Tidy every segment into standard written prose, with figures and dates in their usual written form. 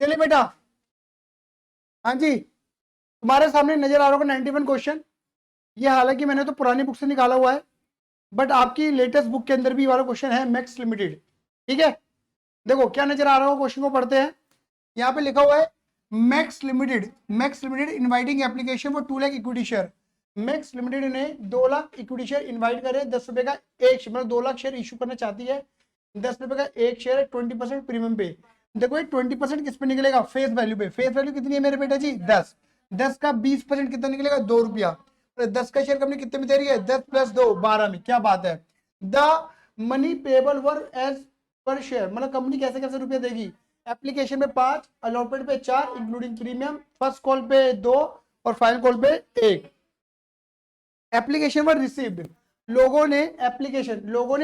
चलिए बेटा, हाँ जी, तुम्हारे सामने नजर आ रहा होगा 91 क्वेश्चन। ये हालांकि मैंने तो पुरानी बुक से निकाला हुआ है, बट आपकी लेटेस्ट बुक के अंदर भी वाला क्वेश्चन है, मैक्स लिमिटेड। ठीक है, देखो क्या नजर आ रहा हो, क्वेश्चन को पढ़ते हैं। यहाँ पे लिखा हुआ है max limited inviting application for 2 lakh equity share. Max limited ने 2 लाख इक्विटी शेयर इनवाइट करे, 10 रुपए का एक शेयर, मतलब 2 लाख शेयर इशू करना चाहती है। 10 रुपए का एक शेयर है, 20% प्रीमियम पे। देखो ये 20% किस पे निकलेगा, फेस वैल्यू पे। फेस वैल्यू कितनी है मेरे बेटा जी, 10। 10 का 20% कितना निकलेगा, 2 रुपया। 10 का शेयर कंपनी कितने में दे रही है, 10 + 2 12 में। क्या बात है। The money payable were as per share, मतलब कंपनी कैसे कैसे रुपया देगी। एप्लीकेशन पे 5, अलॉटमेंट पे 4 इंक्लूडिंग प्रीमियम, फर्स्ट कॉल पे 2 और फाइनल कॉल पे 1। एप्लीकेशन पर रिसीव्ड, लोगों ने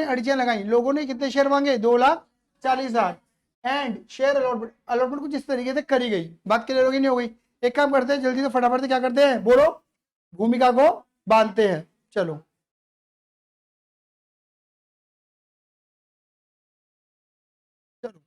अर्जियां लगाई, लोगों ने कितने शेयर मांगे, 2,40,000। एंड शेयर अलॉटमेंट, अलॉटमेंट कुछ इस तरीके से करी गई। बात क्लियर होगी नहीं हो गई। एक काम करते हैं जल्दी से, फटाफट से क्या करते हैं, बोलो, भूमिका को बांधते हैं। चलो चलो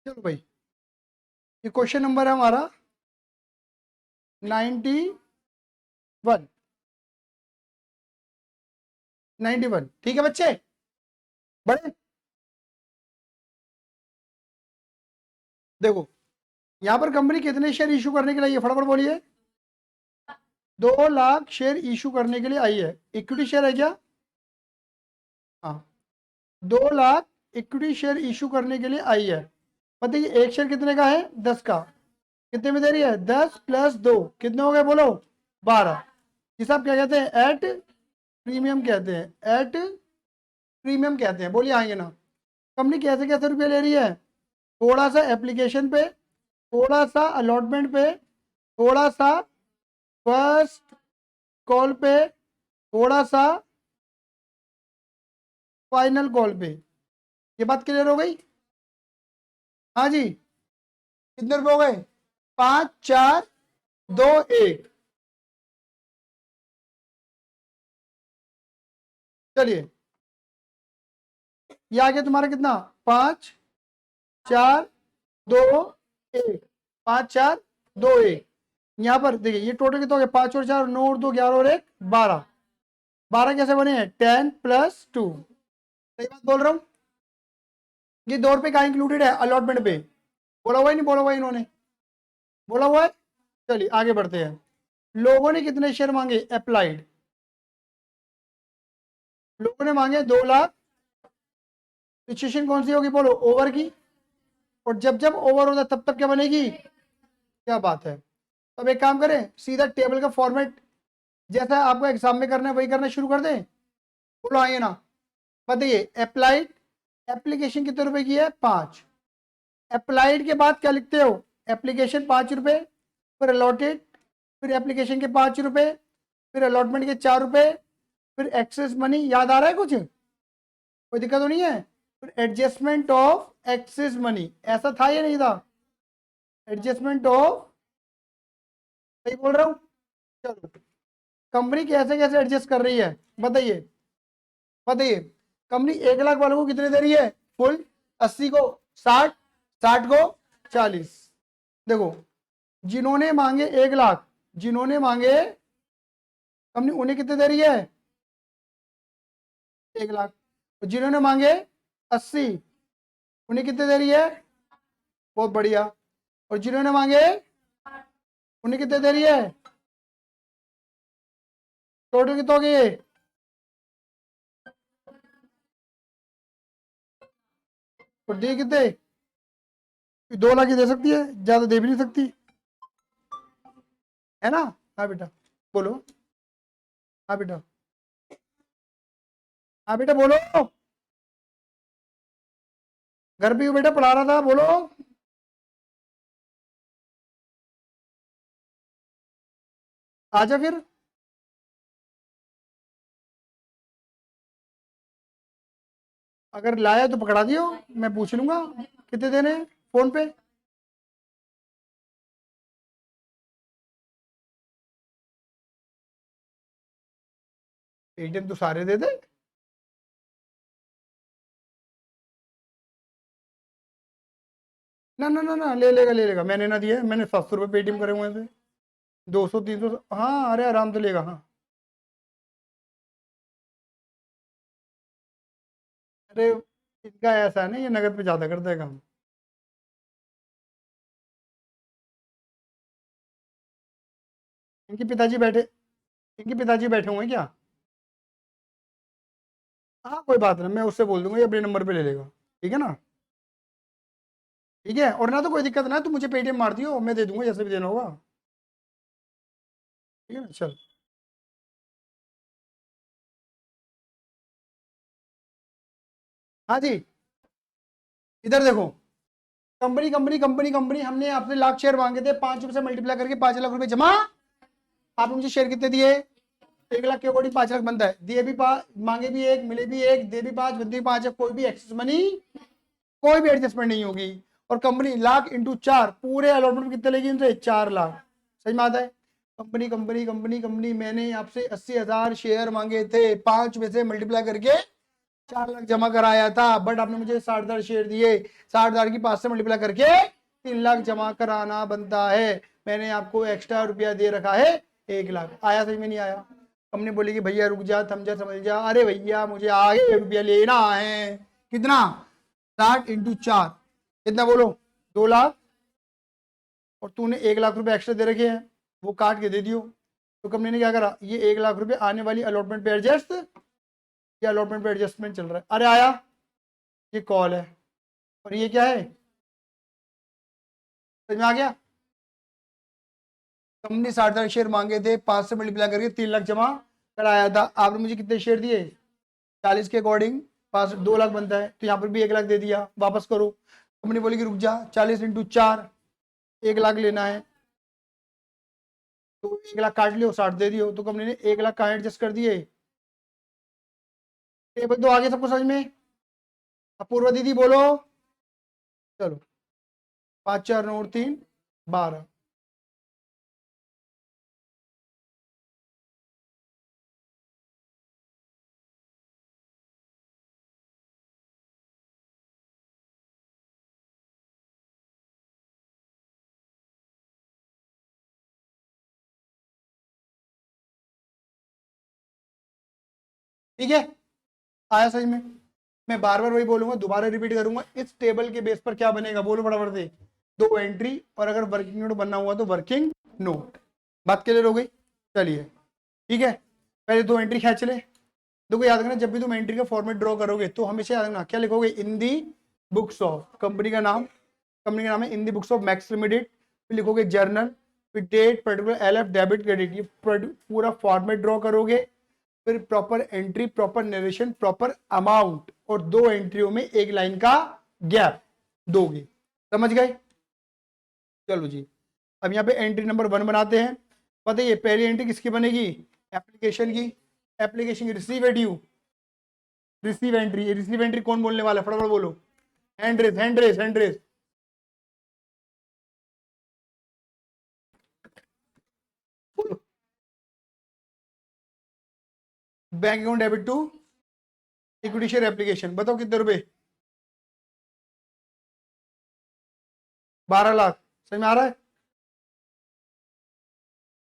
चलो भाई, ये क्वेश्चन नंबर है हमारा 91। 91 ठीक है बच्चे, बड़े देखो, यहां पर कंपनी कितने शेयर इशू करने के लिए आई है, फटाफट बोलिए। 2 लाख शेयर इशू करने के लिए आई है। इक्विटी शेयर है क्या, हाँ, 2 लाख इक्विटी शेयर इशू करने के लिए आई है। बताइए एक शेयर कितने का है, 10 का। कितने में दे रही है, 10 + 2 कितने हो गए बोलो, 12। ये सब क्या कहते हैं, एट प्रीमियम कहते हैं, एट प्रीमियम कहते हैं। बोलिए आएंगे ना। कंपनी कैसे कैसे रुपये ले रही है, थोड़ा सा एप्लीकेशन पे, थोड़ा सा अलॉटमेंट पे, थोड़ा सा फर्स्ट कॉल पे, थोड़ा सा फाइनल कॉल पे। ये बात क्लियर हो गई, हाँ जी। कितने रुपए हो गए, 5 4 2 1। चलिए ये आ गया तुम्हारा कितना, 5 4 2 1, 5 4 2 1। यहाँ पर देखिए ये टोटल कितना हो गया, 5 और 4 9 और 2 11 और 1 12। 12 कैसे बने हैं, 10 + 2। सही बात बोल रहा हूँ। ये 2 रुपए का इंक्लूडेड है अलॉटमेंट पे, बोला हुआ ही नहीं, बोला हुआ इन्होंने, बोला हुआ है। चलिए आगे बढ़ते हैं। लोगों ने कितने शेयर मांगे, अप्लाइड, लोगों ने मांगे 2 लाख। सिचुएशन कौन सी होगी बोलो, ओवर की। और जब जब ओवर होता है तब तब क्या बनेगी, क्या बात है। अब एक काम करें, सीधा टेबल का फॉर्मेट जैसा आपको एग्जाम में करना है वही करना शुरू कर दें। बोलो आइए ना, बताइए। अप्लाइड, एप्लीकेशन कितने रुपए की है, 5। अप्लाइड के बाद क्या लिखते हो, एप्लीकेशन 5 रुपए, फिर अलॉटेड, फिर एप्लीकेशन के 5 रुपए, फिर अलॉटमेंट के 4 रुपए, फिर एक्सेस मनी। याद आ रहा है कुछ, कोई दिक्कत तो नहीं है। फिर एडजस्टमेंट ऑफ एक्सेस मनी, ऐसा था या नहीं था, एडजस्टमेंट ऑफ, सही बोल रहा हूँ। चलो कंपनी कैसे कैसे एडजस्ट कर रही है, बताइए बताइए। कंपनी 1 लाख वालों को कितने दे रही है, फुल। 80 को 60, 60 को 40। देखो जिन्होंने मांगे 1 लाख, जिन्होंने मांगे, कंपनी उन्हें कितने दे रही है, 1 लाख। और जिन्होंने मांगे 80, उन्हें कितने दे रही है, बहुत बढ़िया। और जिन्होंने मांगे, उन्हें कितने दे रही है, टोटल कितना हो गया ये, और दे कितने, 2 लाख ही दे सकती है, ज्यादा दे भी नहीं सकती, है ना। हाँ बेटा बोलो, हाँ बेटा, हाँ बेटा बोलो, घर पे हूँ बेटा, पढ़ा रहा था, बोलो। आजा फिर, अगर लाया तो पकड़ा दियो, मैं पूछ लूंगा कितने देने हैं फोन पे। एटीएम तो सारे दे दे। ना ना ना ना, ले लेगा, मैंने ना दिया है, मैंने 700 रुपये पेटीएम करे हुए थे। 200 300, हाँ अरे आराम से लेगा, हाँ। अरे इनका ऐसा है ना, ये नगद पे ज्यादा करता है काम। इनके पिताजी बैठे इनके पिताजी बैठे हुए हैं क्या? हाँ कोई बात नहीं, मैं उससे बोल दूंगा, ये अपने नंबर पे ले लेगा। ठीक है ना? ठीक है, और ना तो कोई दिक्कत ना, तू मुझे पेटीएम मार दियो, मैं दे दूंगा जैसे भी देना होगा। ठीक है ना, चल। हाँ जी, इधर देखो। कंपनी कंपनी कंपनी कंपनी, हमने आपसे लाख शेयर मांगे थे, 5 रुपए से मल्टीप्लाई करके 5 लाख रुपए जमा। आपने मुझे शेयर कितने दिए? 1 लाख के अकॉर्डिंग 5 लाख बनता है, दिए भी पाँच, मांगे भी एक, मिले भी एक, दे भी पाँच, बनते भी पाँच है। कोई भी एक्सेस मनी, कोई भी एडजस्टमेंट नहीं होगी। और कंपनी लाख इंटू 4, पूरे अलॉटमेंट कितने लेगी इनसे? 4 लाख। सही में आता है? कंपनी कंपनी कंपनी कंपनी, मैंने आपसे 80,000 शेयर मांगे थे, 5 में से मल्टीप्लाई करके 4 लाख जमा कराया था, बट आपने मुझे 60,000 शेयर दिए, 60,000 की 5 से मल्टीप्लाई करके 3 लाख जमा कराना बनता है। मैंने आपको एक्स्ट्रा रुपया दे रखा है 1 लाख। आया समझ में नहीं आया? हमने बोली कि भैया रुक जा, थम जा, समझ जा। अरे भैया मुझे आगे रुपया लेना है। कितना? 60 इंटू 4, कितना बोलो? 2 लाख। और तूने 1 लाख रुपए एक्स्ट्रा दे रखे हैं, वो काट के दे दियो। तो कंपनी ने क्या करा, ये 1 लाख रुपए आने वाली अलॉटमेंट पे एडजस्ट, ये अलॉटमेंट पे एडजस्टमेंट चल रहा है। अरे आया, ये कॉल है, और ये क्या है? समझ में आ गया? कंपनी 60,000 शेयर मांगे थे, 5 से मल्टीप्लाई करके 3 लाख जमा कराया था। आपने मुझे कितने शेयर दिए? 40 के अकॉर्डिंग 5, 2 लाख बनता है, तो यहाँ पर भी 1 लाख दे दिया, वापस करो। कंपनी बोली कि रुक जा, 40 इंटू 4, 1 लाख लेना है, तो 1 लाख काट लियो, 60 दे दियो। तो कंपनी ने 1 लाख कहाँ एडजस्ट कर दिए? टेबल तो आगे सबको समझ में? अपूर्वा दीदी बोलो। चलो, 5 4 9 3 12। ठीक है, आया समझ में? मैं बार बार वही बोलूंगा, दोबारा रिपीट करूंगा। इस टेबल के बेस पर क्या बनेगा, बोलो फटाफट से। 2 एंट्री, और अगर वर्किंग नोट बनना हुआ तो वर्किंग नोट। बात क्लियर हो गई? चलिए, ठीक है। पहले 2 एंट्री खींच ले। देखो याद रखना, जब भी तुम एंट्री का फॉर्मेट ड्रॉ करोगे तो हमेशा याद रखना क्या लिखोगे? In the books of, company का नाम है in the books of Max limited. फिर लिखोगे जर्नल, फिर date, particular, LF, debit, credit, ये पूरा फॉर्मेट ड्रॉ करोगे। फिर proper entry, proper narration, proper amount, और 2 एंट्रियों में 1 लाइन का गैप दोगे। समझ गए? चलो जी, अब यहाँ पे एंट्री नंबर 1 बनाते हैं। बताइए पहली एंट्री किसकी बनेगी? एप्लीकेशन की। एप्लीकेशन की रिसीव है due, receive entry. Receive entry कौन बोलने वाला है, फटाफट बोलो। Hand raise, hand raise, hand raise. Bank account debit to equity share application, बताओ कितने रुपए? 12 लाख। समझ में आ रहा है?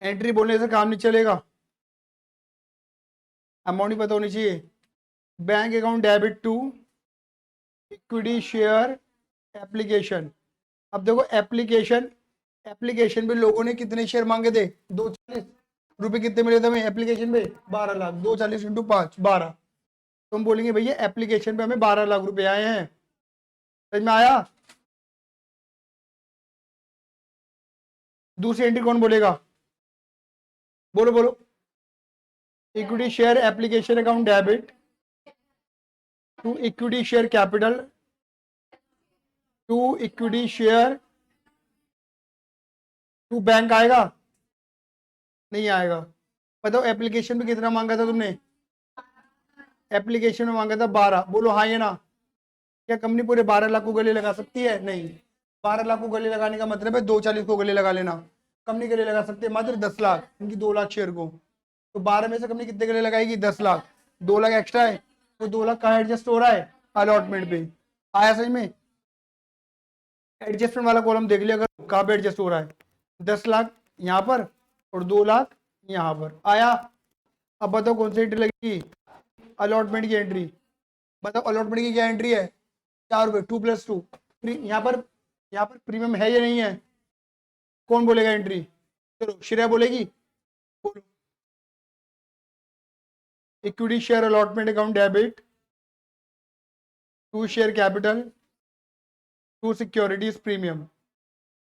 एंट्री बोलने से काम नहीं चलेगा, अमाउंट ही पता होनी चाहिए। Bank account debit to equity share application. अब देखो एप्लीकेशन, एप्लीकेशन पे लोगों ने कितने शेयर मांगे थे? 240 रुपए। कितने मिले थे हमें एप्लीकेशन पे? 12 लाख। 240 इंटू 5, 12। तो हम बोलेंगे भैया एप्लीकेशन पे हमें 12 लाख रुपए आए हैं। समझ में आया? दूसरी एंट्री कौन बोलेगा? बोलो बोलो। Equity share application account debit to equity share capital to equity share to bank आएगा? नहीं आएगा। बताओ एप्लीकेशन पे कितना मांगा था तुमने? एप्लीकेशन में मांगा था 12। बोलो हाँ या ना? क्या कंपनी पूरे 12 लाख को गले लगा सकती है? नहीं। 12 लाख को गले लगाने का मतलब है 240 को गले लगा लेना। कंपनी गले लगा सकती है मात्र 10 लाख, इनकी 2 लाख शेयर को। तो 12 में से कंपनी कितने के लिए लगाएगी? 10 लाख। 2 लाख एक्स्ट्रा है, तो 2 लाख कहाँ एडजस्ट हो रहा है? अलॉटमेंट पे। आया समझ में? एडजस्टमेंट वाला कॉलम देख लिया अगर, कहाँ पे एडजस्ट हो रहा है? 10 लाख यहाँ पर और 2 लाख यहाँ पर। आया? अब बताओ कौन सी एंट्री लगेगी? अलॉटमेंट की एंट्री। बताओ अलॉटमेंट की क्या एंट्री है? 4 रुपये, 2+2। यहाँ पर प्रीमियम है या नहीं है? कौन बोलेगा एंट्री? चलो श्रेया बोलेगी, बोलो। Equity share allotment account debit to share capital to securities premium.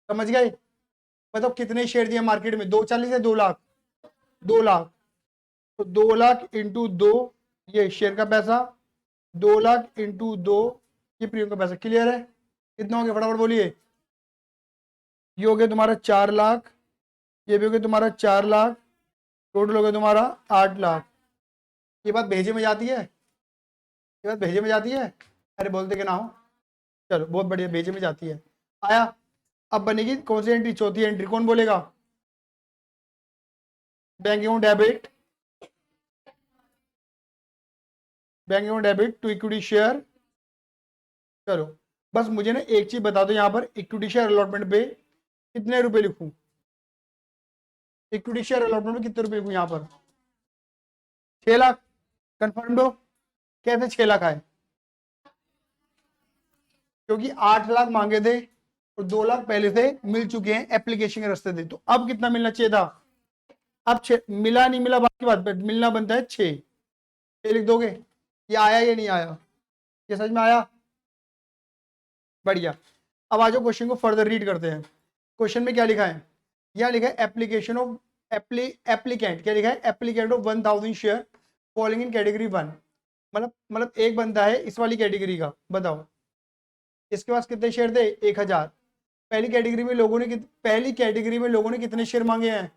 समझ गए? बताओ कितने शेयर दिए मार्केट में? 240 है, 2 लाख। 2 लाख, तो 2 लाख इंटू 2 ये शेयर का पैसा, 2 लाख इंटू 2 ये प्रीमियम का पैसा। क्लियर है? कितना हो गया फटाफट बोलिए। ये हो गया तुम्हारा 4 लाख, ये भी हो गया तुम्हारा 4 लाख, टोटल हो गया तुम्हारा 8 लाख। ये बात भेजे में जाती है? ये बात भेजे में जाती है? अरे बोलते कि ना हो। चलो बहुत बढ़िया, भेजे में जाती है। आया? अब बनेगी कौन सी एंट्री? चौथी एंट्री। कौन बोलेगा? Bank account debit, bank account debit to equity share. चलो बस मुझे ना एक चीज बता दो, यहाँ पर इक्विटी शेयर अलॉटमेंट पे कितने रुपए लिखूं? इक्विटी शेयर अलॉटमेंट में कितने रुपए लिखूं यहाँ पर? 6 लाख। कंफर्म दो। कैसे 6 लाख आए? क्योंकि 8 लाख मांगे थे और 2 लाख पहले से मिल चुके हैं एप्लीकेशन के रास्ते थे, तो अब कितना मिलना चाहिए था? अब 6 मिला, नहीं मिला बात की बात, बट मिलना बनता है 6। लिख दोगे? ये आया या नहीं आया? ये समझ में आया? बढ़िया। अब आ जाओ क्वेश्चन को फर्दर रीड करते हैं। क्वेश्चन में क्या लिखा है? यहाँ लिखा है एप्लीकेशन ऑफ एप्लीकेंट, क्या लिखा है? Applicant of 1000 share following in category 1। मतलब एक बंदा है इस वाली कैटेगरी का, बताओ इसके पास कितने शेयर थे? 1000। पहली कैटेगरी में लोगों ने कितने शेयर मांगे हैं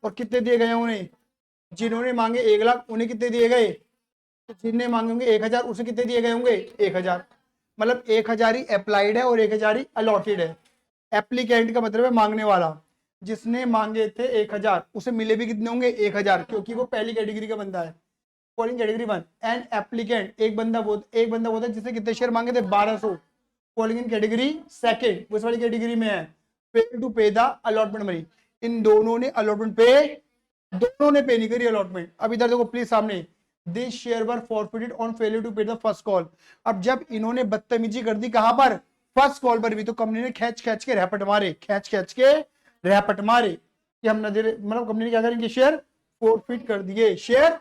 और कितने दिए गए हैं उन्हें? जिन्होंने मांगे 1 लाख उन्हें कितने दिए गए? तो जिनने मांगे होंगे 1000 उसे कितने दिए गए होंगे? 1000। मतलब 1000 ही अप्लाइड है और 1000 ही अलॉटेड है। एप्लीकेंट का मतलब है मांगने वाला। जिसने मांगे थे 1000 उसे मिले भी कितने होंगे? 1000, क्योंकि वो पहली कैटेगरी का बंदा है। फॉलोइंग कैटेगरी 1 एंड एप्लीकेंट, एक बंदा वो है जिसने कितने शेयर मांगे थे? 1200। फॉलोइंग इन कैटेगरी सेकंड, उस वाली कैटेगरी में है, fail to pay the allotment money. इन दोनों ने अलॉटमेंट पे, दोनों ने पे नहीं करी अलॉटमेंट। अब इधर देखो प्लीज सामने, this share were forfeited on failure to pay the first call. अब जब इन्होंने बदतमीजी कर दी कहां पर? फर्स्ट कॉल पर भी, तो कंपनी ने खींच खींच के रैपट मारे, कि हम नजर, मतलब कंपनी ने क्या करेंगे? शेयर फॉरफिट कर दिए, शेयर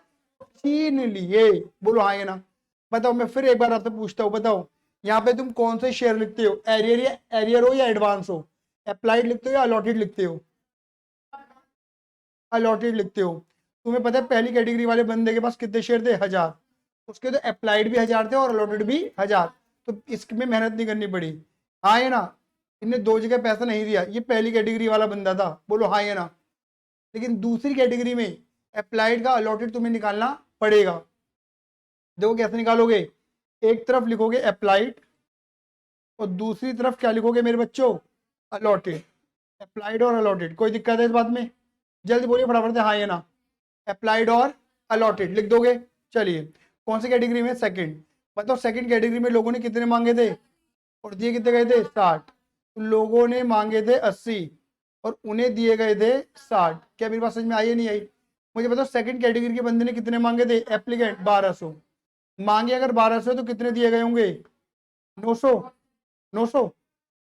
छीन लिए। बोलो हाँ या ना? बताओ, मैं फिर एक बार आपसे पूछता हूँ, बताओ यहाँ पे तुम कौन से शेयर लिखते हो? एरियर हो या एडवांस हो? अप्लाइड लिखते हो या अलॉटेड लिखते हो? अलॉटेड लिखते हो। तुम्हें पता है पहली कैटेगरी वाले बंदे के पास कितने शेयर थे? 1000। उसके तो अप्लाइड भी 1000 थे और अलॉटेड भी 1000। तो इसमें मेहनत नहीं करनी पड़ी। हाँ या ना? इनने दो जगह पैसा नहीं दिया, ये पहली कैटेगरी वाला बंदा था। बोलो हाँ या ना? लेकिन दूसरी कैटेगरी में अप्लाइड का अलॉटेड तुम्हें निकालना पड़ेगा। देखो कैसे निकालोगे? एक तरफ लिखोगे अप्लाइड और दूसरी तरफ क्या लिखोगे मेरे बच्चों? अलॉटेड। अप्लाइड और अलॉटेड। कोई दिक्कत है इस बात में? जल्दी बोलिए फटाफट से हाँ या ना। अप्लाइड और अलॉटेड लिख दोगे। चलिए कौन सी कैटेगरी में? सेकंड। मतलब सेकंड कैटेगरी में लोगों ने कितने मांगे थे और दिए कितने गए थे? 60। तो लोगों ने मांगे थे 80 और उन्हें दिए गए थे 60। क्या मेरी बात समझ में आई या नहीं आई? मुझे बताओ सेकंड कैटेगरी के बंदे ने कितने मांगे थे? एप्लीकेंट 1200 मांगे, अगर 1200 तो कितने दिए गए होंगे? 900। 900।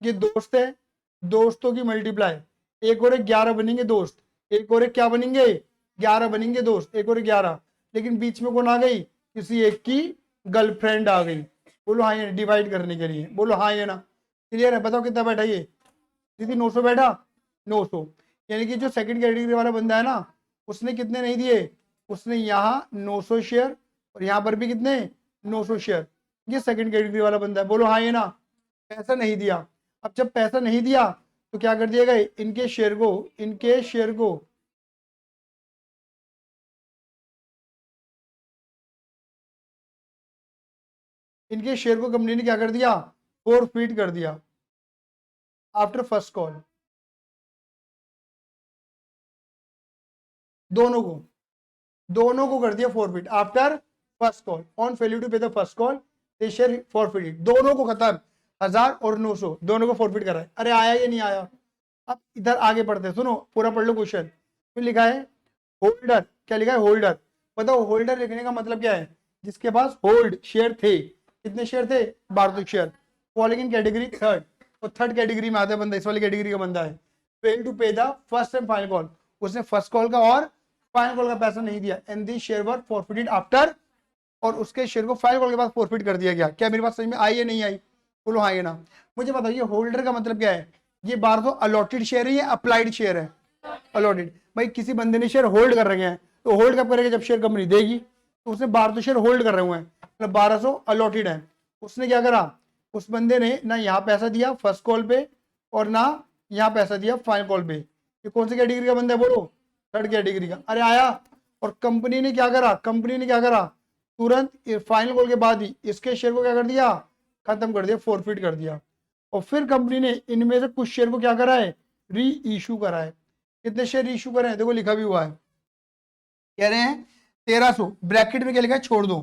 ये दोस्त है, दोस्तों की मल्टीप्लाई, एक और एक 11 बनेंगे दोस्त, एक और एक क्या बनेंगे? 11 बनेंगे दोस्त, एक और 11। लेकिन बीच में कौन आ गई? किसी एक की गर्लफ्रेंड आ गई। बोलो हाँ, ये डिवाइड करने के लिए। बोलो हाँ ये ना? क्लियर है? बताओ कितना बैठा ये? दीदी 900 बैठा। 900। यानी कि जो सेकंड कैटेगरी वाला बंदा है ना, उसने कितने नहीं दिए? उसने यहाँ 900 शेयर और यहाँ पर भी कितने? 900 शेयर। ये सेकंड कैटेगरी वाला बंदा है। बोलो हाँ ये ना? पैसा नहीं दिया। अब जब पैसा नहीं दिया तो क्या कर दिया गया? इनके शेयर को कंपनी ने क्या कर दिया? फॉरफिट कर दिया आफ्टर फर्स्ट कॉल। दोनों को। दोनों को कर दिया forfeit after first call, on failure to pay the first call they share forfeit, दोनों को खत्म, 1000 और 900 दोनों को फॉरफिट करा है। अरे आया या नहीं आया? अब इधर आगे पढ़ते हैं, सुनो पूरा पढ़ लो क्वेश्चन। फिर लिखा है होल्डर, क्या लिखा है? होल्डर। बताओ होल्डर लिखने का मतलब क्या है? जिसके पास होल्ड शेयर थे। कितने शेयर थे? 12 share. Following in category third, तो थर्ड कैटेगरी में आता है बंदा, इस वाली कैटेगरी का बंदा है। Fail to pay the first and final call, उसने फर्स्ट कॉल का और फाइनल कॉल का पैसा नहीं दिया, and the share were forfeited after, और उसके शेयर को फाइनल कॉल के बाद फॉरफिट कर दिया गया। क्या मेरी बात समझ में आई या नहीं आई? बोलो हाँ या ना। मुझे बताइए होल्डर का मतलब क्या है? ये 1200 अलॉटेड शेयर है या अप्लाइड शेयर है? अलॉटेड। भाई किसी बंदे ने शेयर होल्ड कर रखे हैं, तो होल्ड कब करेगा? जब शेयर कंपनी देगी। तो उसने 1200 शेयर होल्ड कर रहे हुए हैं, मतलब 1200 अलॉटेड है। उसने क्या करा? उस बंदे ने ना यहाँ पैसा दिया फर्स्ट कॉल पे, और ना यहाँ पैसा दिया फाइनल कॉल पे। ये कौन सी कैटेगरी का बंदा है? बोलो थर्ड कैटेगरी का। अरे आया। और कंपनी ने क्या करा? कंपनी ने क्या करा? तुरंत फाइनल कॉल के बाद ही इसके शेयर को क्या कर दिया? खत्म कर दिया, फॉरफिट कर दिया। और फिर कंपनी ने इनमें से कुछ शेयर को क्या करा है? री इशू करा है। कितने शेयर री इशू करे हैं? देखो लिखा भी हुआ है, कह रहे हैं 1300, ब्रैकेट में क्या लिखा है छोड़ दो,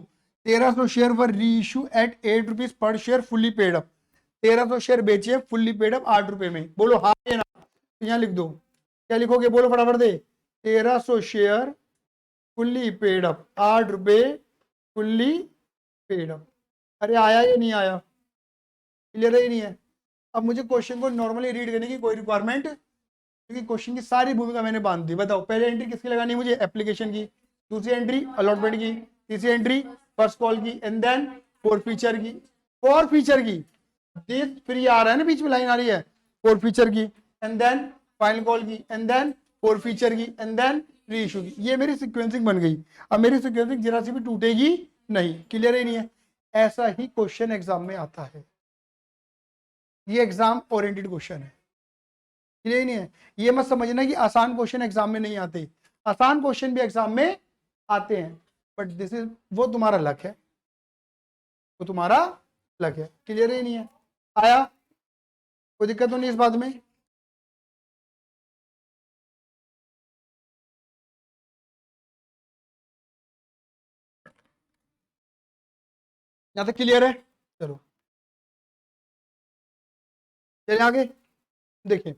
1300 शेयर वर री issue at 8 rupees per share fully paid up. 1300 share बेचे फुल्ली पेड अप 8 रुपए में। बोलो हाँ या ना? तो यहाँ लिख दो, क्या लिखोगे? बोलो फटाफट दे। 1300 शेयर फुल्ली पेड अप, 8 रुपए फुल्ली पेड अप। अरे आया या नहीं आया? क्लियर है या नहीं है? अब मुझे क्वेश्चन को नॉर्मली रीड करने की कोई रिक्वायरमेंट, क्योंकि क्वेश्चन की सारी भूमिका मैंने बांध दी। बताओ पहले एंट्री किसकी लगानी है मुझे? एप्लीकेशन की। दूसरी एंट्री अलॉटमेंट की। तीसरी एंट्री फर्स्ट कॉल की, एंड देन फॉर फीचर की। फॉर फीचर की फिर ये आ रहा है ना, बीच में लाइन आ रही है, फॉर फीचर की, एंड देन फाइनल कॉल की, एंड देन फॉर फीचर की, एंड देन री इशू की। ये मेरी सिक्वेंसिंग बन गई। अब मेरी सिक्वेंसिंग जरा सी भी टूटेगी नहीं। क्लियर ही नहीं है? ऐसा ही क्वेश्चन एग्जाम में आता है। ये एग्जाम ओरिएंटेड क्वेश्चन है। क्लियर नहीं है? ये मत समझना कि आसान क्वेश्चन एग्जाम में नहीं आते, आसान क्वेश्चन भी एग्जाम में आते हैं, बट दिस इज, वो तुम्हारा लक है, वो तुम्हारा लक है। क्लियर ही नहीं है? आया? कोई दिक्कत तो नहीं इस बात में? यहां तक क्लियर है? चलो चले आगे। देखिए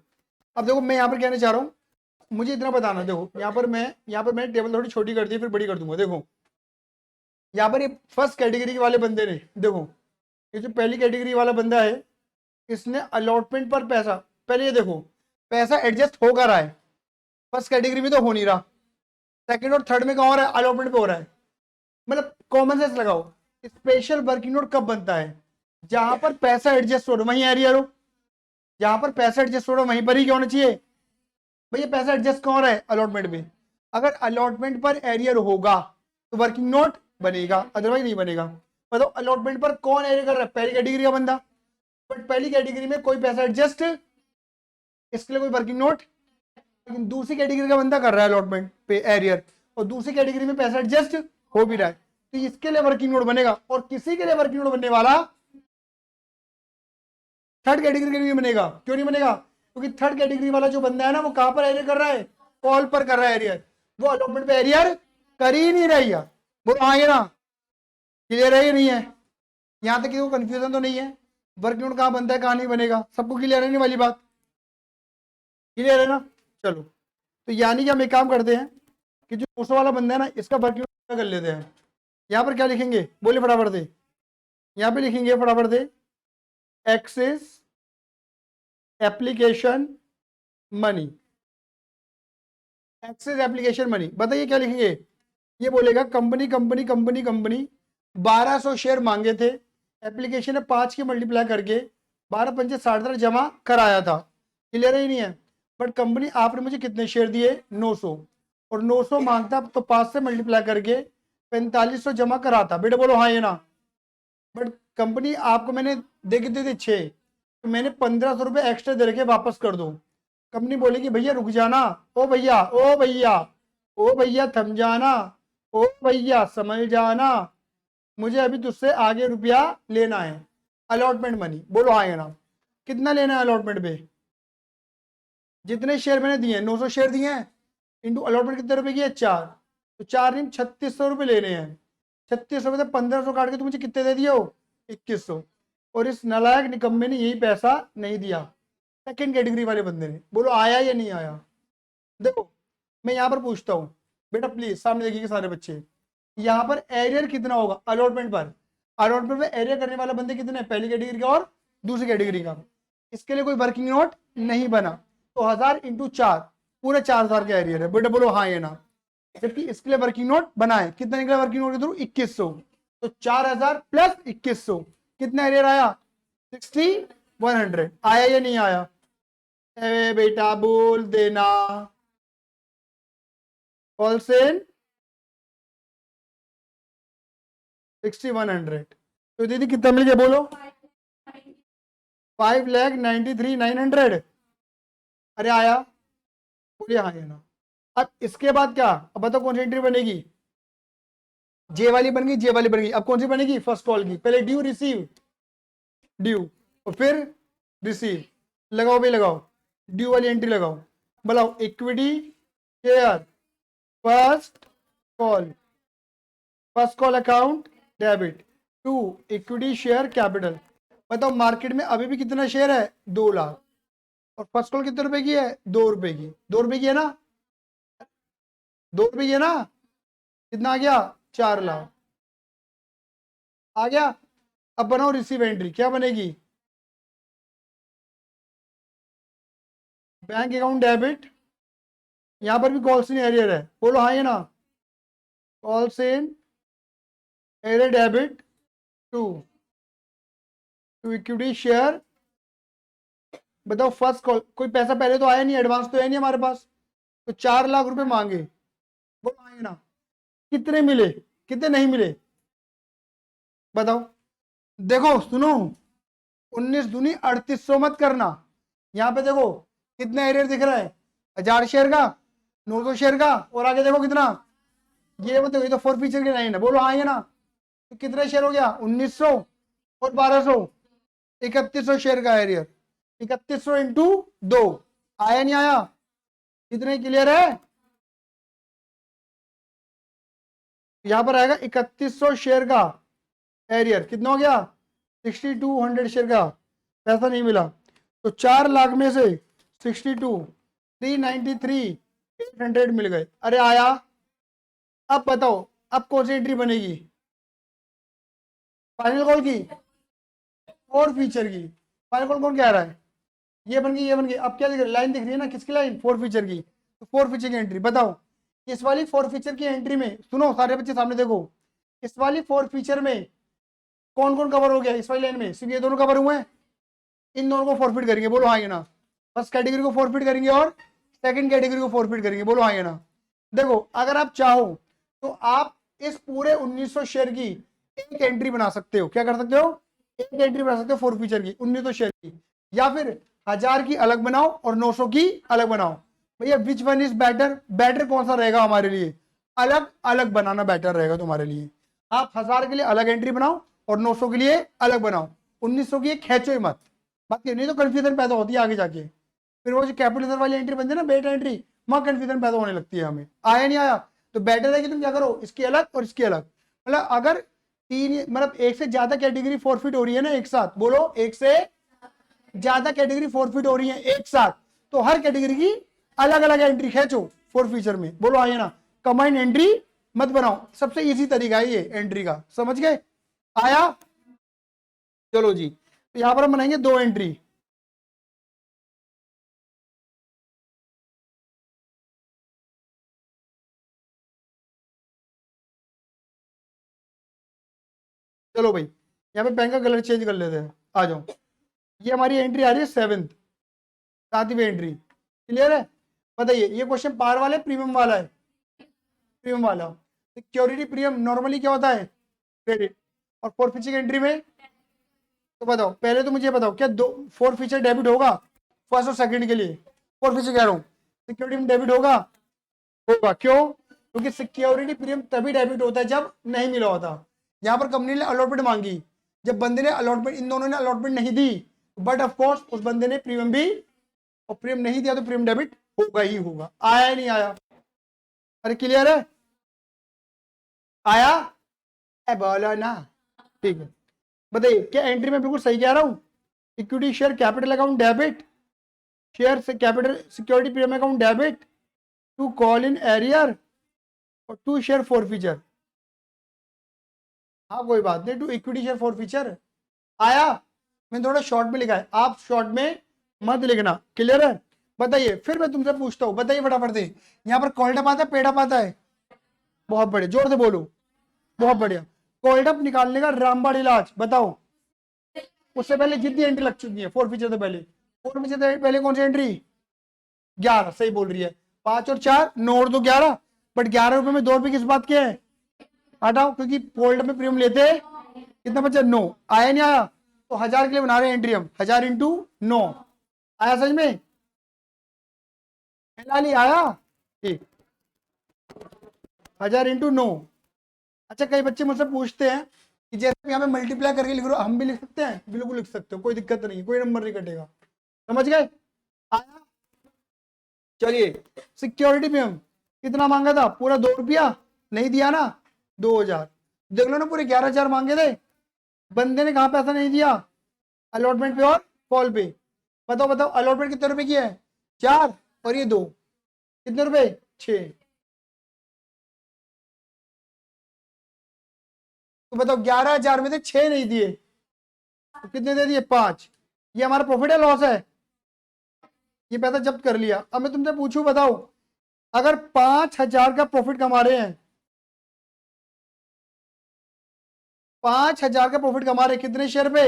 अब देखो मैं यहाँ पर कहना चाह रहा हूँ, मुझे इतना बताना। देखो यहाँ पर मैंने टेबल थोड़ी छोटी कर दी, फिर बड़ी कर दूंगा। देखो यहाँ पर ये फर्स्ट कैटेगरी वाले बंदे ने, देखो ये जो पहली कैटेगरी वाला बंदा है, इसने अलॉटमेंट पर पैसा, पहले ये देखो पैसा एडजस्ट हो कर रहा है, फर्स्ट कैटेगरी में तो हो नहीं रहा, सेकंड और थर्ड में कहाँ हो रहा है? अलॉटमेंट पे हो रहा है। मतलब कॉमन सेंस लगाओ, स्पेशल वर्किंग नोट कब बनता है? जहां पर पैसा एडजस्ट हो रहा वहीं एरियर हो, जहां पर पैसा एडजस्ट हो रहा वहीं पर ही क्या होना चाहिए? भैया पैसा एडजस्ट कहाँ हो रहा है? अलॉटमेंट में। अगर अलॉटमेंट पर एरियर होगा तो वर्किंग नोट बनेगा, अदरवाइज नहीं बनेगा। बताओ अलॉटमेंट पर कौन एरियर कर रहा है? पहली कैटेगरी का बंदा, बट पहली कैटेगरी में कोई पैसा एडजस्ट, इसके लिए कोई वर्किंग नोट। लेकिन दूसरी कैटेगरी का बंदा कर रहा है अलॉटमेंट पे एरियर, और दूसरी कैटेगरी में पैसा एडजस्ट हो भी रहा है, तो इसके लिए वर्किंग नोट बनेगा। और किसी के लिए वर्किंग नोट बनने वाला थर्ड कैटेगरी के लिए बनेगा। क्यों नहीं बनेगा? क्योंकि थर्ड कैटेगरी वाला जो बंदा है ना, वो कहां पर एरियर कर रहा है? कॉल पर कर रहा है एरियर, वो अलॉटमेंट पे एरियर कर ही नहीं रही है। वो आए ना? क्लियर है या नहीं है? यहां तक कि कंफ्यूजन तो नहीं है? वर्किंग नोट कहां बनता है कहां नहीं बनेगा? सबको क्लियर है नहीं वाली बात? क्लियर है ना? चलो तो यानी कि हम एक काम करते हैं कि जो 200 वाला बंदा है ना, इसका वर्किंग नोट कर लेते हैं। यहाँ पर क्या लिखेंगे? बोले फटाफट दे। यहाँ पे लिखेंगे फटाफट दे, excess application money, excess application money. बताइए क्या लिखेंगे? ये बोलेगा company company company company 1200 share मांगे थे, एप्लीकेशन ने 5 की मल्टीप्लाई करके 12 पंचे 60 जमा कराया था। क्लियर है ही नहीं है? बट कंपनी आपने मुझे कितने शेयर दिए? 900, और 900 मांगता तो 5 से मल्टीप्लाई करके 4500 जमा कराता। बेटा बोलो हाँ ये ना? बट कंपनी आपको मैंने दे के दे दी 6, तो मैंने 1500 रुपये एक्स्ट्रा दे रखे वापस कर दो। कंपनी बोलेगी भैया रुक जाना, ओ भैया ओ भैया ओ भैया थम जाना, ओ भैया समझ जाना, मुझे अभी तुझसे आगे रुपया लेना है। Allotment money. बोलो हाँ या ना? कितना लेना है अलॉटमेंट पे? जितने शेयर मैंने दिए 900 शेयर दिए हैं, इंटू अलॉटमेंट कितने रुपए की है? 4। तो 4 नीम 3600 रुपये लेने हैं। 3600 में से 1500 काट के तुम मुझे कितने दे दिए हो? 2100। और इस नालायक निकम्मे ने यही पैसा नहीं दिया, सेकंड कैटेगरी वाले बंदे ने। बोलो आया या नहीं आया? देखो मैं यहाँ पर पूछता हूँ, बेटा प्लीज सामने देखिए सारे बच्चे, यहाँ पर एरियर कितना होगा अलॉटमेंट पर? अलॉटमेंट में एरियर करने वाला बंदे कितने हैं? पहली कैटेगरी का और दूसरी कैटेगरी का। इसके लिए कोई वर्किंग नोट नहीं बना, तो 1000 इंटू 4 पूरे 4000 का एरियर है। बेटा बोलो हाँ या ना? जबकि इसके लिए वर्किंग नोट बना है, कितना निकला वर्किंग नोट के थ्रू? 2100। तो 4000 प्लस 2100 कितना एरियर आया? 6100। आया या नहीं आया? ए बेटा बोल देना। ऑलसेन 6100। तो दीदी कितना मिल गया बोलो? 5,93,900। अरे आया? बोलिए हाँ या ना? अब इसके बाद क्या? अब बताओ कौन सी एंट्री बनेगी? जे वाली बन गई, जे वाली बन गई। अब कौन सी बनेगी? फर्स्ट कॉल की। पहले ड्यू रिसीव, ड्यू और फिर रिसीव। लगाओ भाई लगाओ, ड्यू वाली एंट्री लगाओ। बताओ equity share first call, first call account debit to equity share capital. बताओ मार्केट में अभी भी कितना शेयर है? 2 लाख। और फर्स्ट कॉल कितने रुपए की है? 2 रुपए की। 2 रुपए की है ना? 2 रुपए की है ना? कितना आ गया? 4 लाख आ गया। अब बनाओ रिसीव एंट्री। क्या बनेगी? बैंक अकाउंट डेबिट, यहां पर भी कॉल्स इन एरियर है। बोलो हाँ या ना? Calls in arrear debit to equity share. बताओ फर्स्ट कॉल, कोई पैसा पहले तो आया नहीं, एडवांस तो है नहीं हमारे पास, तो 4 लाख रुपए मांगे। बोलो हाँ या ना? कितने मिले, कितने नहीं मिले? बताओ। देखो सुनो, 19 दूनी 3800 मत करना। यहाँ पे देखो कितना एरियर दिख रहा है? 1000 शेयर का, 900 शेयर का, और आगे देखो कितना। ये मतलब ये तो फोर फीचर की लाइन है। बोलो हाँ या ना? तो कितना शेयर हो गया? 1900 और 1200, 3100 शेयर का एरियर। 3100 इंटू 2 आया नहीं आया? कितने क्लियर है? यहां पर आएगा 3100 शेयर का एरियर। कितना हो गया? 6200 शेयर का पैसा नहीं मिला। तो 4 लाख में से 62 393 800 मिल गए। अरे आया? अब बताओ अब कौन सी एंट्री बनेगी? फाइनल कॉल की और फीचर की। फाइनल कॉल कौन कह रहा है? ये बन गई, ये बन गई। अब क्या दिख रहा है? लाइन दिख रही है ना, किसकी लाइन? फोर फीचर की। तो फोर फीचर की एंट्री बताओ। इस वाली फोर फीचर की एंट्री में सुनो सारे बच्चे सामने देखो, इस वाली फोर फीचर में कौन कौन कवर हो गया? इस वाली लाइन में सिर्फ ये दोनों कवर हुए हैं। इन दोनों को फॉरफिट करेंगे। बोलो हाँ या ना? फर्स्ट कैटेगरी को फॉरफिट करेंगे और सेकंड कैटेगरी को फॉरफिट करेंगे। बोलो हाँ या ना? देखो अगर आप चाहो तो आप इस पूरे 1900 शेयर की एक एंट्री बना सकते हो। क्या कर सकते हो? एक एंट्री बना सकते हो फोर फीचर की 1900 शेयर की, या फिर 1000 की अलग बनाओ और 900 की अलग बनाओ। भैया which one is better? Better कौन सा रहेगा हमारे लिए? अलग अलग बनाना बेटर रहेगा तुम्हारे लिए। आप 1000 के लिए अलग एंट्री बनाओ और 900 के लिए अलग बनाओ। 1900 की एक खेचो ही मत, बाकी नहीं तो कंफ्यूजन पैदा होती है आगे जाके। फिर वो जो कैपिटल वाली एंट्री बनती है ना, बेट एंट्री, वहां कंफ्यूजन पैदा होने लगती है हमें। आया नहीं आया? तो बेटर है कि तुम क्या करो, इसकी अलग और इसकी अलग। मतलब अगर मतलब एक से ज्यादा कैटेगरी फॉरफिट हो रही है ना एक साथ, बोलो एक से ज्यादा कैटेगरी फॉरफिट हो रही है एक साथ, तो हर कैटेगरी की अलग अलग एंट्री खेचो फोर फीचर में। बोलो आइए ना? कंबाइंड एंट्री मत बनाओ। सबसे इजी तरीका है ये एंट्री का, समझ गए? आया? चलो जी, तो यहां पर हम बनाएंगे 2 एंट्री। चलो भाई यहाँ पे पेन का कलर चेंज कर लेते हैं। आ जाओ, ये हमारी एंट्री आ रही है 7th, 7वीं एंट्री। क्लियर है? बताइए ये क्वेश्चन पार वाला है प्रीमियम वाला है? प्रीमियम वाला। सिक्योरिटी प्रीमियम नॉर्मली क्या होता है? क्रेडिट। और फोर फीचर एंट्री में तो बताओ, पहले तो मुझे बताओ क्या दो फोर फीचर डेबिट होगा फर्स्ट और सेकंड के लिए? फोर फीचर कह रहा हूँ, सिक्योरिटी में डेबिट होगा? होगा। क्यों? क्योंकि सिक्योरिटी प्रीमियम तभी डेबिट होता है जब नहीं मिला होता। यहाँ पर कंपनी ने अलॉटमेंट मांगी, जब बंदे ने अलॉटमेंट, इन दोनों ने अलॉटमेंट नहीं दी, बट ऑफ कोर्स उस बंदे ने प्रीमियम भी, और प्रीमियम नहीं दिया तो प्रीमियम डेबिट होगा ही होगा। आया नहीं आया? अरे क्लियर है? आया? बोलो ना। ठीक है, बताइए क्या एंट्री में बिल्कुल सही कह रहा हूं? Equity share capital account debit, share से capital security premium account debit, to call in arrear और टू शेयर फॉर फीचर। हाँ कोई बात नहीं, to equity share forfeiture आया। मैंने थोड़ा शॉर्ट में लिखा है, आप शॉर्ट में मत लिखना, क्लियर है? बताइए फिर मैं तुमसे पूछता हूँ, बताइए फटाफट से, यहाँ पर कॉल्ड अप आता है, पेड अप आता है? बहुत बढ़िया, जोर से बोलो। बहुत बढ़िया। कॉल्ड अप निकालने का रामबाण इलाज बताओ। उससे पहले जितनी एंट्री लग चुकी है फोर फीचर से पहले, फोर फीचर से पहले कौन सी एंट्री? 11, सही बोल रही है। 5 और 4 9 और 2 11, बट 11 रुपए में 2 रुपए किस बात के हैं? हटाओ, क्योंकि कोल्ड में प्रीमियम लेते हैं। कितना बचा? 9। आया नहीं आया? तो 1000 के लिए बना रहे हैं एंट्री हम, 1000 इंटू 9। आया समझ में? नहीं आया? ठीक, 1000 इंटू 9। अच्छा, कई बच्चे मुझसे पूछते हैं कि जैसे यहाँ पे मल्टीप्लाई करके लिख रहे हो, हम भी लिख सकते हैं? बिल्कुल लिख सकते हो, कोई दिक्कत नहीं, कोई नंबर नहीं कटेगा। समझ गए? आया? चलिए, सिक्योरिटी प्रीमियम कितना मांगा था? पूरा 2 रुपया, नहीं दिया ना? 2000। देख लो ना, पूरे 11,000 मांगे थे, बंदे ने कहा पैसा नहीं दिया? अलॉटमेंट पे और कॉल पे। बताओ बताओ, अलॉटमेंट कितने रुपए की है? 4, और ये 2, कितने रुपए? 6। तो बताओ, 11,000 में से 6 नहीं दिए, तो कितने दे दिए? 5। ये हमारा प्रॉफिट है लॉस है? ये पैसा जब्त कर लिया। अब मैं तुमसे पूछूं, बताओ, अगर 5,000 का प्रॉफिट कमा रहे हैं, 5,000 का प्रॉफिट कमा रहे हैं, कितने शेयर पे?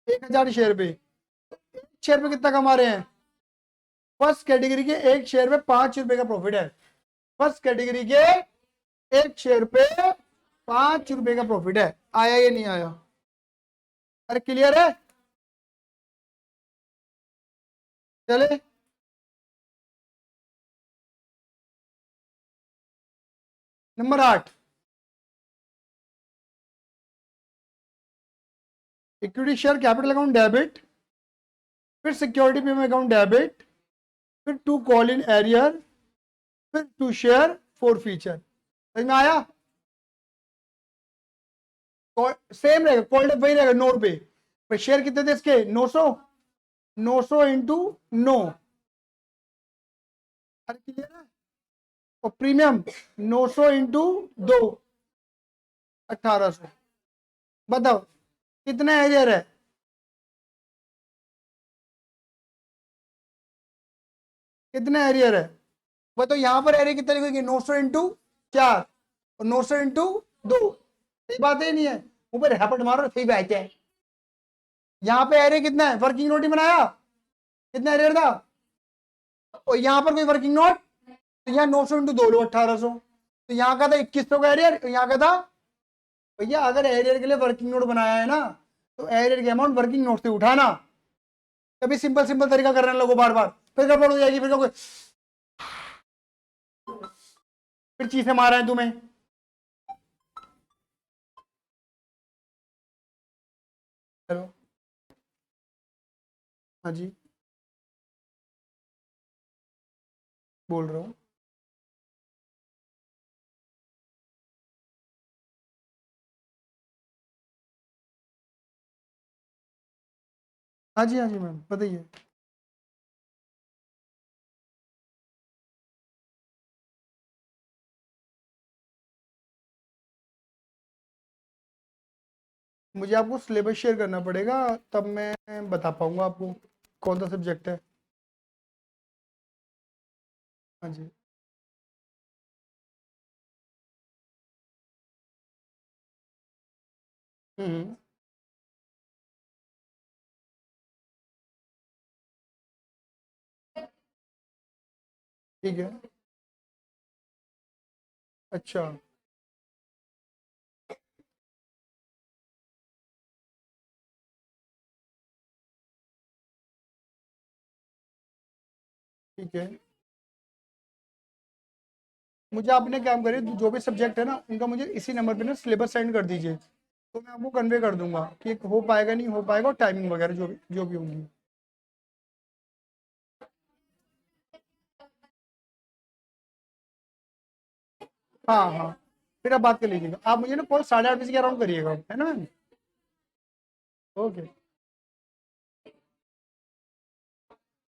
1,000 शेयर पे। एक शेयर पे कितना कमा रहे हैं? फर्स्ट कैटेगरी के एक शेयर पे 5 रुपए का प्रॉफिट है। फर्स्ट कैटेगरी के एक शेयर पे 5 रुपए का प्रॉफिट है। आया या नहीं आया? अरे क्लियर है? चले, number 8, equity share capital account debit, फिर सिक्योरिटी प्रीमियम अकाउंट डेबिट, फिर टू कॉल इन एरियर, फिर टू शेयर फॉर फीचर। समझ में आया? सेम रहेगा, कॉल्ड वही रहेगा 9 रुपए। पर शेयर कितने थे इसके? 900। 900 इंटू 9। अरे क्लियर है? और प्रीमियम 900 इंटू 2, 1800। बताओ कितना एरियर है? कितना एरियर है? बताओ, यहां पर एरियर कितना लिखोगे? 900 इंटू 4 और 900 इंटू 2। सही बात है नहीं है? ऊपर हैपट मारो, सही बात है। यहाँ पे एरियर कितना है? वर्किंग नोट ही बनाया, कितना एरियर था? और यहाँ पर कोई वर्किंग नोट? तो यहाँ 900 इंटू 2 लो, 1800। तो यहाँ का था 2100 का एरियर, यहाँ का था। भैया अगर एरियर के लिए वर्किंग नोट बनाया है ना, तो एरियर के अमाउंट वर्किंग नोट से उठाना। कभी सिंपल सिंपल तरीका करने लगो बार बार, फिर गड़बड़ हो जाएगी, फिर चीजें मारा है तुम्हें। हेलो, हाँ जी, बोल रहा हूँ। हाँ जी मैम, बताइए। मुझे आपको सिलेबस शेयर करना पड़ेगा, तब मैं बता पाऊंगा आपको कौन सा सब्जेक्ट है। हाँ जी। हम्म। ठीक है। अच्छा। ठीक है, मुझे आपने काम करिए, जो भी सब्जेक्ट है ना उनका मुझे इसी नंबर पे ना सिलेबस सेंड कर दीजिए, तो मैं आपको कन्वे कर दूंगा कि हो पाएगा नहीं हो पाएगा, और टाइमिंग वगैरह जो भी होंगी। हाँ हाँ, फिर आप बात कर लीजिएगा। आप मुझे ना कॉल 8:30 के अराउंड करिएगा, है ना मैम? ओके,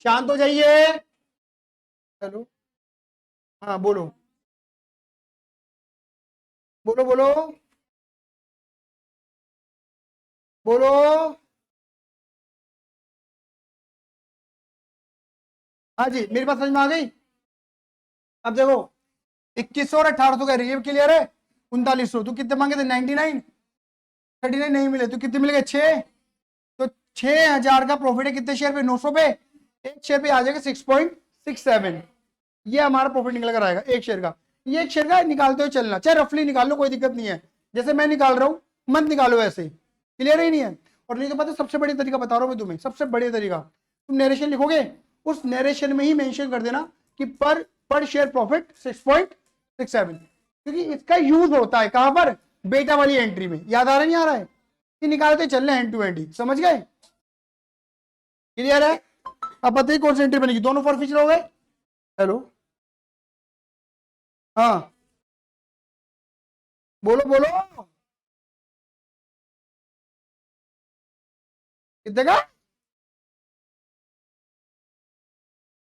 शांत हो जाइए। हेलो, हाँ बोलो बोलो बोलो बोलो। हाँ जी, मेरी बात समझ में आ गई? अब देखो, 2100 और 1800 का रिलीव क्लियर है। 3900, तू कितने मांगे थे? 99, 39 नहीं मिले तो कितने मिल गए? 6। तो 6000 का प्रॉफिट है कितने शेयर पे? 900 पे। एक शेयर पे आ जाएगा 6.67। ये हमारा प्रॉफिट निकल कर आएगा एक शेयर का। ये एक शेयर का निकालते हुए चलना, चाहे रफली निकाल लो, कोई दिक्कत नहीं है। जैसे मैं निकाल रहा हूं, मत निकालो ऐसे, क्लियर ही नहीं है। और नहीं तो पता, सबसे बढ़िया तरीका बता रहा हूं मैं तुम्हें, सबसे बढ़िया तरीका, तुम नरेशन लिखोगे, उस नरेशन में ही मेंशन कर देना कि पर पर शेयर प्रॉफिट 6.67, क्योंकि इसका यूज होता है कहां पर? बेटा वाली एंट्री में। याद आ रहा नहीं आ रहा है? कि निकालते चल रहे हैंड टू हैंड ही, समझ गए? क्लियर है? अब बताइए कौन सी एंट्री बनेगी? दोनों फॉर फ्यूचर हो गए। हेलो, हाँ बोलो बोलो। कितने का?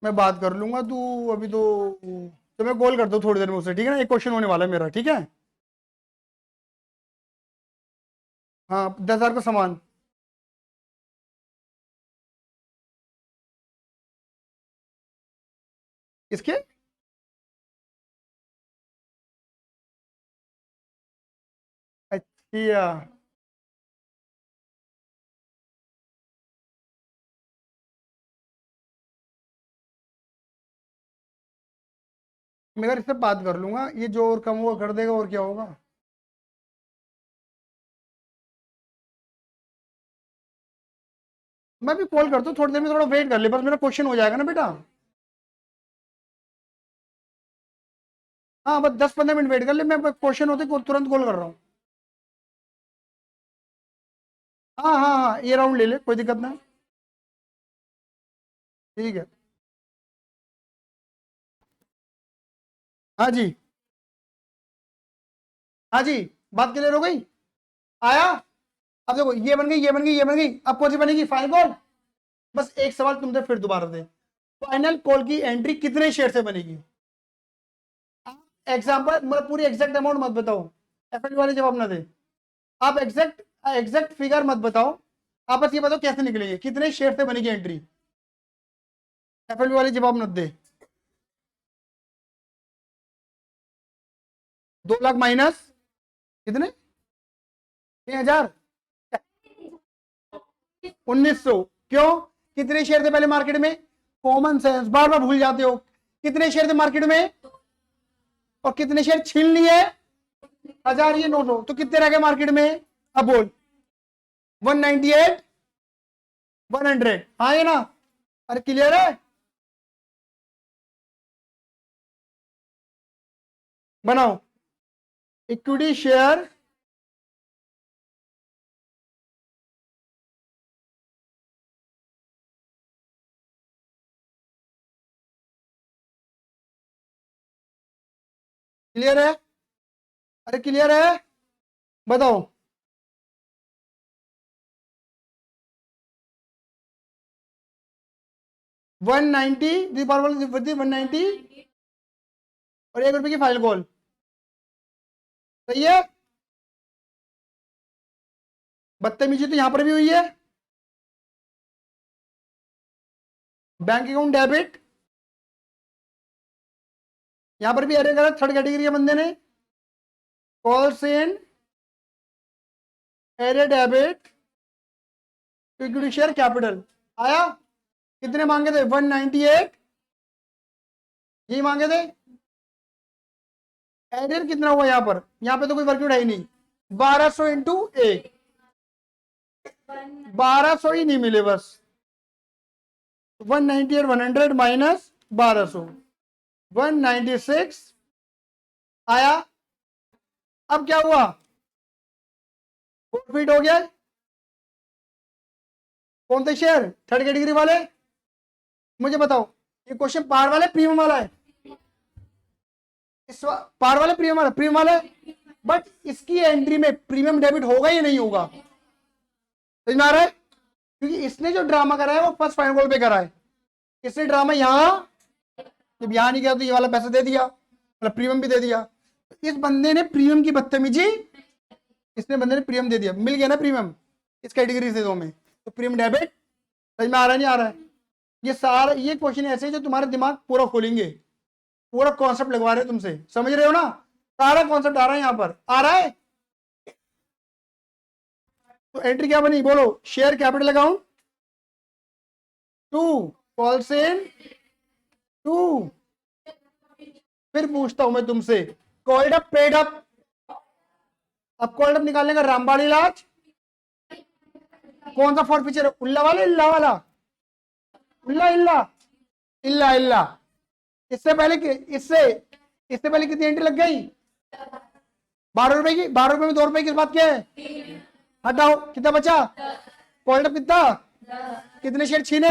मैं बात कर लूंगा, तू अभी तो मैं कॉल करता हूँ थोड़ी देर में उसे, ठीक है ना? एक क्वेश्चन होने वाला है मेरा, ठीक है? हाँ, 10,000 का सामान। किसके? अच्छा, मैं अगर इससे बात कर लूंगा, ये जो और कम होगा कर देगा, और क्या होगा। मैं भी कॉल करता हूँ थोड़ी देर में, थोड़ा वेट कर ले बस, मेरा क्वेश्चन हो जाएगा ना बेटा। हाँ बस 10-15 मिनट वेट कर ले, मैं क्वेश्चन होते तुरंत कॉल कर रहा हूँ। हाँ हाँ हाँ, ये राउंड ले ले, कोई दिक्कत ना। ठीक है। हाँ जी, हाँ जी, बात क्लियर हो गई? आया? अब देखो, ये बन गई, ये बन गई, ये बन गई, अब कौन सी बनेगी? Final call. बस एक सवाल तुमसे फिर दोबारा दे, फाइनल कॉल की एंट्री कितने शेयर से बनेगी? एग्जाम्पल, मतलब पूरी एग्जैक्ट अमाउंट मत बताओ, एफएल वाले जवाब ना दे। आप एग्जैक्ट एग्जैक्ट फिगर मत बताओ, आप बस ये बताओ कैसे निकलेंगे, कितने शेयर से बनेगी एंट्री। एफएल वाले जवाब मत दे। 2 लाख माइनस कितने? 6,000, 1900। क्यों? कितने शेयर थे पहले मार्केट में? कॉमन सेंस, बार बार भूल जाते हो। कितने शेयर थे मार्केट में और कितने शेयर छीन लिए? 1000, ये 900, तो कितने रह गए मार्केट में? अब बोल। 198, 100, हाँ ये ना? अरे क्लियर है? बनाओ इक्विटी शेयर। क्लियर है? अरे क्लियर है? बताओ। 190 दी पावर 190 और 1 रुपए की फाइल कॉल, सही है? बदतमीजी तो यहां पर भी हुई है। बैंक अकाउंट डेबिट, यहां पर भी अरे गलत थर्ड कैटेगरी के बंदे ने। Calls in array debit equity share capital आया। कितने मांगे थे? 198, यही मांगे थे। एरियर कितना हुआ यहाँ पर? यहाँ पे तो कोई वर्कआउट है ही नहीं। 1200 इंटू 1, 1200 ही नहीं मिले बस। 198 100 माइनस 1200, 196 आया। अब क्या हुआ? प्रॉफिट हो गया। कौन थे शेयर? थर्ड कैटेगरी वाले। मुझे बताओ, ये क्वेश्चन पार वाले प्रीमियम वाला है? पार वाले प्रीमियम वाला? प्रीमियम वाला है। बट इसकी एंट्री में प्रीमियम डेबिट होगा या नहीं होगा? समझ में आ रहा है? क्योंकि इसने जो ड्रामा करा है वो फर्स्ट फाइनल कॉल पे करा है। इसने ड्रामा यहां, जब यहां नहीं गया तो ये वाला पैसा दे दिया, मतलब प्रीमियम भी दे दिया। इस बंदे ने प्रीमियम की बदतमीजी, इसने बंदे ने प्रीमियम दे दिया, मिल गया ना प्रीमियम इस कैटेगरी से दो में, तो प्रीमियम डेबिट। समझ में आ रहा है नहीं आ रहा है? ये सारा ये क्वेश्चन ऐसे है जो तुम्हारा दिमाग पूरा खोलेंगे, पूरा कॉन्सेप्ट लगवा रहे हैं तुमसे, समझ रहे हो ना? सारा कॉन्सेप्ट आ रहा है यहां पर, आ रहा है। तो एंट्री क्या बनी बोलो? Share capital account 2 calls in 2। फिर पूछता हूं मैं तुमसे, कॉल्ड अप पेड अप। अब कॉल्ड अप निकालने का रामबाण इलाज कौन सा फॉर फीचर है? उल्ला वाला इल्ला वाला? उल्ला इल्ला इल्ला इल्ला। इससे पहले कितनी एंट्री लग गई? 12 रुपए की। 12 रुपए में 2 रुपए किस बात के है? हटाओ, कितना बचा? कॉल्ड अप कितना? कितने शेयर छीने?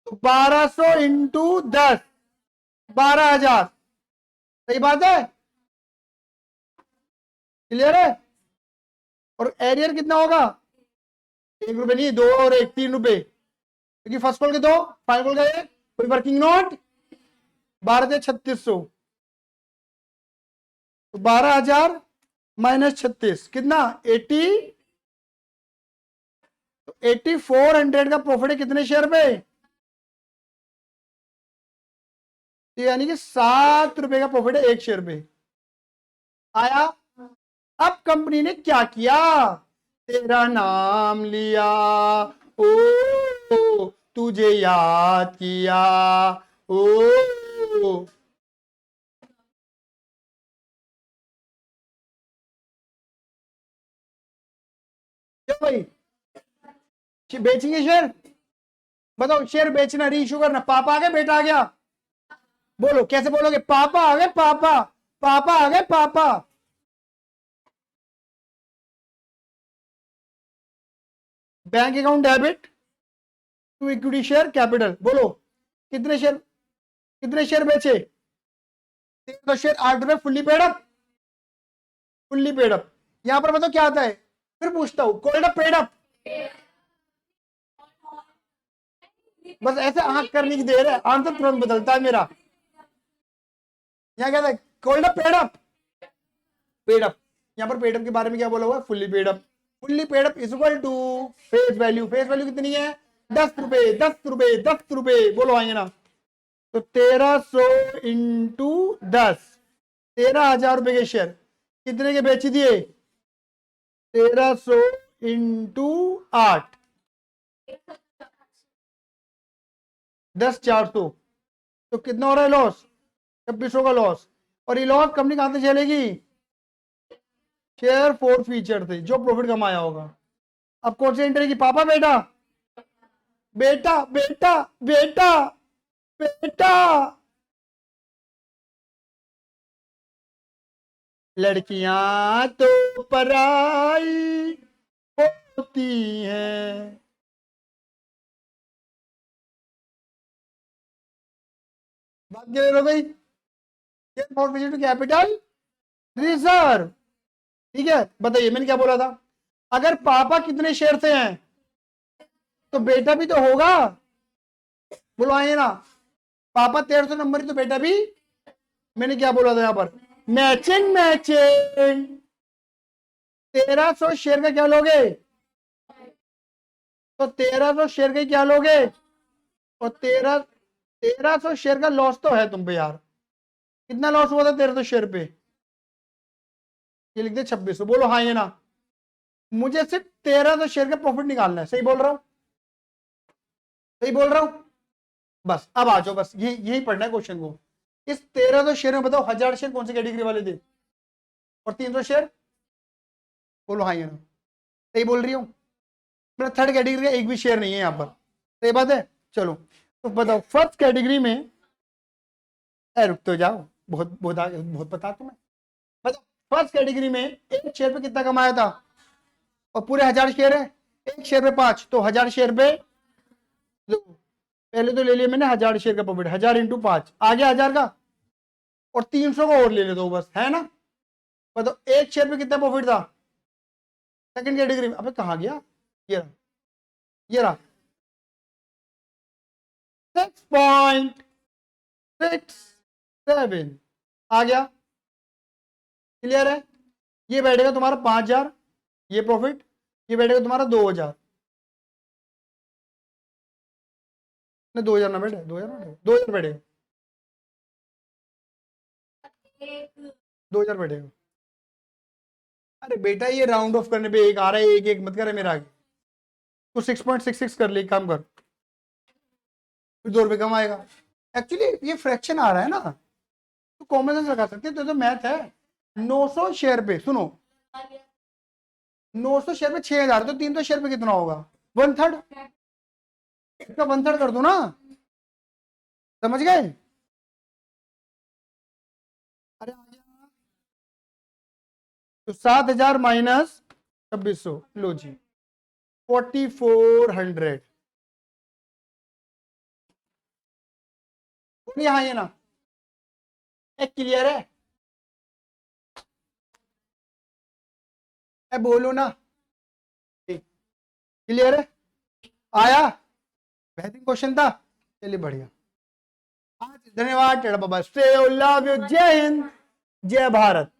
1200 इंटू 10, 12,000। सही बात है? क्लियर है? और एरियर कितना होगा? 1 रुपए नहीं, 2 और 1, 3 रुपए, क्योंकि फर्स्ट कॉल के 2, फाइनल कॉल का 1, कोई वर्किंग नोट। 12 से 3600, तो 12,000 माइनस 36 कितना? 80। तो 8400 का प्रॉफिट है कितने शेयर पे? यानी कि 7 रुपए का प्रॉफिट है 1 शेयर पे। आया? अब कंपनी ने क्या किया? तेरा नाम लिया, ओ तुझे याद किया, ओ भाई बेचेंगे शेयर? बताओ, शेयर बेचना, रीइश्यू करना। पापा आ गए, बेटा आ गया? बोलो कैसे बोलोगे? पापा आ गए, पापा, पापा आ गए, पापा। Bank account debit to equity share capital. बोलो कितने शेयर बेचे? 300 शेयर, 8 रुपए, fully paid up. Fully paid up. यहां पर बताओ क्या आता है? फिर पूछता हूं, कॉल्ड अप पेड अप? बस ऐसे आंख करने की देर है, आंसर तुरंत बदलता है मेरा। यहाँ क्या था? Called up paid up? Paid up. यहाँ पर पेड अप के बारे में क्या बोला हुआ है? Fully paid up. Fully paid up is equal to face value. Face value कितनी है? 10 रुपए, 10 रुपए, 10 रुपए। बोलो आएंगे ना? तो 1300 इंटू 10, 13,000 रुपए के शेयर कितने के बेच दिए? 1300 इंटू 8, 10,400। तो कितना हो रहा है लॉस? 2600 का लॉस। और ये लॉस कंपनी कहां से चलेगी? शेयर फोर फीचर थे जो प्रॉफिट कमाया होगा। अब कौन सी एंट्री की? पापा बेटा? बेटा बेटा बेटा बेटा। लड़कियां तो पराई होती हैं। बात क्लियर हो गई? Forfeiture to capital reserve. ठीक है, बताइए मैंने क्या बोला था? अगर पापा कितने शेयर से हैं तो बेटा भी तो होगा। बुलवाइए ना। पापा 1300 नंबर ही तो बेटा भी। मैंने क्या बोला था यहां पर? Matching matching. 1300 शेयर का क्या लोगे? तो 1300 शेयर का क्या लोगे? और 1300 शेयर का लॉस तो है तुम पे यार। कितना लॉस हुआ था 1300 शेयर पे? ये लिख दे 2600। बोलो हाँ ये ना? मुझे सिर्फ 1300 शेयर का प्रॉफिट निकालना है। सही बोल रहा हूं? सही बोल रहा हूं? बस अब आ जाओ, बस यही पढ़ना है क्वेश्चन को। इस 1300 शेयर में बताओ 1000 शेयर कौन सी कैटेगरी वाले थे और 300 शेयर? बोलो हाँ ये ना? सही बोल रही हूँ? मेरा थर्ड कैटेगरी का एक भी शेयर नहीं है यहाँ पर। सही बात है? चलो तो बताओ फर्स्ट कैटेगरी में, रुक तो जाओ, बहुत बहुत आगे, बहुत पता तुम्हें। बताओ फर्स्ट कैटेगरी में एक शेयर पे कितना कमाया था? और पूरे 1000 शेयर है, एक शेयर पे 5, तो 1000 शेयर पे पहले तो ले लिया मैंने 1000 शेयर का प्रॉफिट। 1000 इंटू 5 आ गया 1000 का। और 300 को और ले ले दो बस, है ना। बताओ एक शेयर पे कितना प्रॉफिट था सेकंड कैटेगरी में? अबे कहाँ गया, ये रहा, ये रहा 6.67 आ गया। क्लियर है। ये बैठेगा तुम्हारा 5,000, ये प्रॉफिट, ये बैठेगा तुम्हारा 2,000। 2,000 ना बैठे, 2,000 बैठेगा, 2,000 बैठेगा, 2,000 बैठेगा। अरे बेटा ये राउंड ऑफ करने पे एक आ रहा है, एक एक मत करे मेरा आगे। तो 6.66 कर ले, काम कर, फिर 2 रुपये कम आएगा। एक्चुअली ये फ्रैक्शन आ रहा है ना, तो कॉमन सेंस लगा सकते हैं, तो मैथ है। 900 शेयर पे, सुनो 900 शेयर पे 6,000, तो 300 शेयर पे कितना होगा? 1/3, इसका 1/3 कर दो ना, समझ गए? अरे तो 7,000 माइनस 2,600, लो जी 4,400। यहाँ ये ना एक क्लियर है, बोलो ना, क्लियर है, आया, बेहतरीन क्वेश्चन था। चलिए बढ़िया, धन्यवाद, लव यू, जय हिंद, जय भारत।